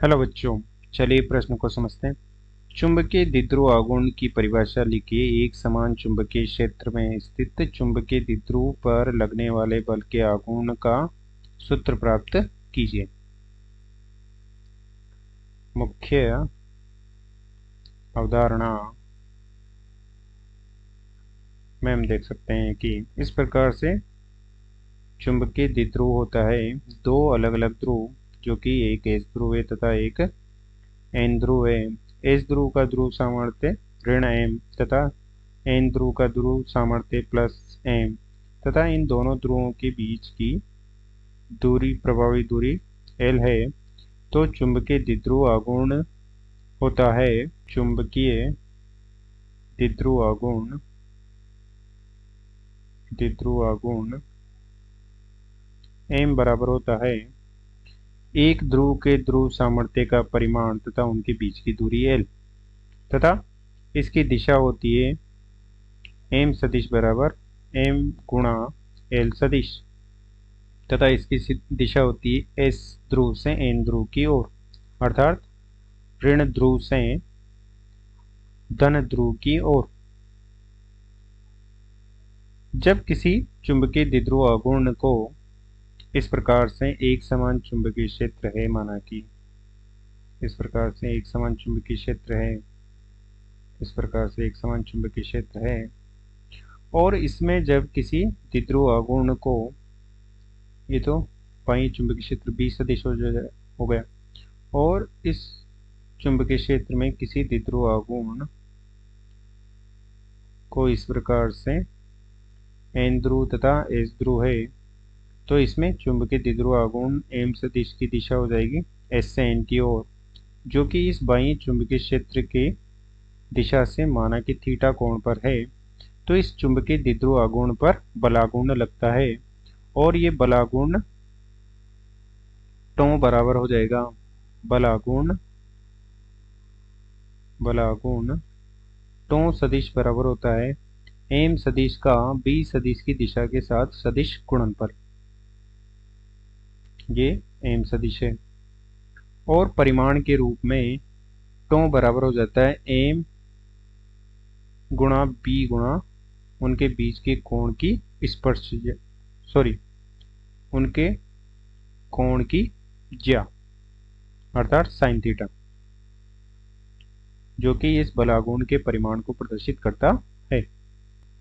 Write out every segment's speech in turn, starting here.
Hello बच्चों, चलिए प्रश्न को समझते हैं। चुंबकीय द्विध्रुव आघूर्ण की परिभाषा लिखिए। एक समान चुंबकीय क्षेत्र में स्थित चुंबकीय द्विध्रुव पर लगने वाले बल के आघूर्ण का सूत्र प्राप्त कीजिए। मुख्य अवधारणा में हम देख सकते हैं कि इस प्रकार से चुंबकीय द्विध्रुव होता है। दो अलग अलग ध्रुव जो कि एक एस ध्रुव है तथा एक एन ध्रुव है। एस ध्रुव का ध्रुव सामर्थ्य ऋण एम तथा एन ध्रुव का ध्रुव सामर्थ्य प्लस एम तथा इन दोनों ध्रुवों के बीच की दूरी प्रभावी दूरी एल है। तो चुंबकीय द्विध्रुव आघूर्ण होता है चुंबकीय द्विध्रुव आघूर्ण एम बराबर होता है एक ध्रुव के ध्रुव सामर्थ्य का परिमाण तथा उनके बीच की दूरी एल तथा इसकी दिशा होती है एम सदिश बराबर एम गुणा एल सदिश तथा इसकी दिशा होती है एस ध्रुव से एन ध्रुव की ओर, अर्थात ऋण ध्रुव से धन ध्रुव की ओर। जब किसी चुंबकीय द्विध्रुव आघूर्ण को इस प्रकार से एक समान चुंबकीय क्षेत्र है, माना कि इस प्रकार से एक समान चुंबकीय क्षेत्र है, और इसमें जब किसी द्विध्रुव आघूर्ण को, ये तो बाह्य चुंबकीय क्षेत्र B सदिश हो गया, और इस चुंबकीय क्षेत्र में किसी द्विध्रुव आघूर्ण को इस प्रकार से एन ध्रुव तथा एस ध्रुव है, तो इसमें चुंबकीय द्विध्रुव आघूर्ण एम सदिश की दिशा हो जाएगी एस से एन की ओर, जो कि इस बाह्य चुंबकीय क्षेत्र की दिशा से माना कि थीटा कोण पर है। तो इस चुंबकीय द्विध्रुव आघूर्ण पर बलाघूर्ण लगता है और ये बलाघूर्ण टो बराबर हो जाएगा बलाघूर्ण टो सदिश बराबर होता है एम सदिश का बी सदिश की दिशा के साथ सदिश गुणनफल। ये एम सदिश है और परिमाण के रूप में टो बराबर हो जाता है एम गुणा बी गुणा उनके बीच के कोण की उनके कोण की ज्या, अर्थात साइन थीटा, जो कि इस बलाघूर्ण के परिमाण को प्रदर्शित करता है।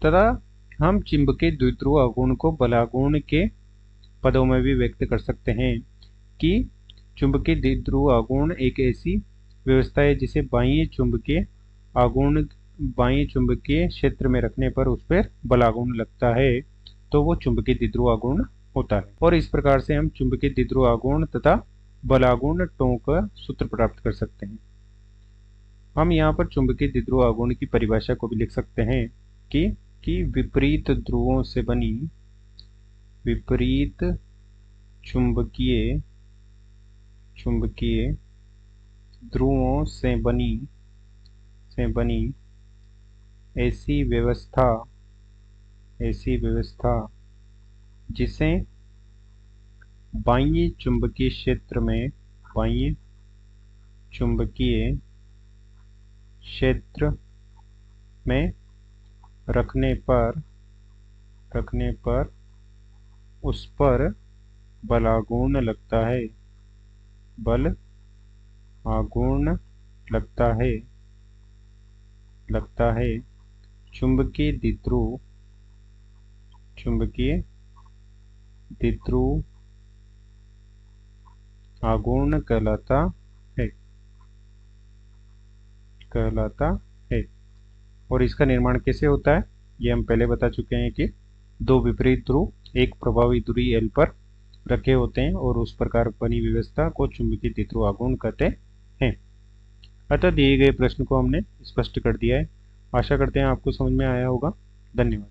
तथा हम चुंबकीय द्विध्रुव आघूर्ण को बलाघूर्ण के पदों में भी व्यक्त कर सकते हैं कि चुंबकीय द्विध्रुव आघूर्ण एक ऐसी व्यवस्था है जिसे बाह्य चुंबकीय क्षेत्र में रखने पर उस पर बलाघूर्ण लगता है, तो वो चुंबकीय द्विध्रुव आघूर्ण होता है। और इस प्रकार से हम चुंबकीय द्विध्रुव आघूर्ण तथा बलाघूर्ण टो का सूत्र प्राप्त कर सकते हैं। हम यहाँ पर चुंबकीय द्विध्रुव आघूर्ण की परिभाषा को भी लिख सकते हैं कि विपरीत चुंबकीय ध्रुवों से बनी ऐसी व्यवस्था जिसे बाह्य चुंबकीय क्षेत्र में रखने पर उस पर बलाघूर्ण लगता है। चुंबकीय द्विध्रुव आघूर्ण कहलाता है। और इसका निर्माण कैसे होता है ये हम पहले बता चुके हैं कि दो विपरीत ध्रुव एक प्रभावी दूरी एल पर रखे होते हैं और उस प्रकार बनी व्यवस्था को चुंबकीय द्विध्रुव आघूर्ण कहते हैं। अतः दिए गए प्रश्न को हमने स्पष्ट कर दिया है। आशा करते हैं आपको समझ में आया होगा। धन्यवाद।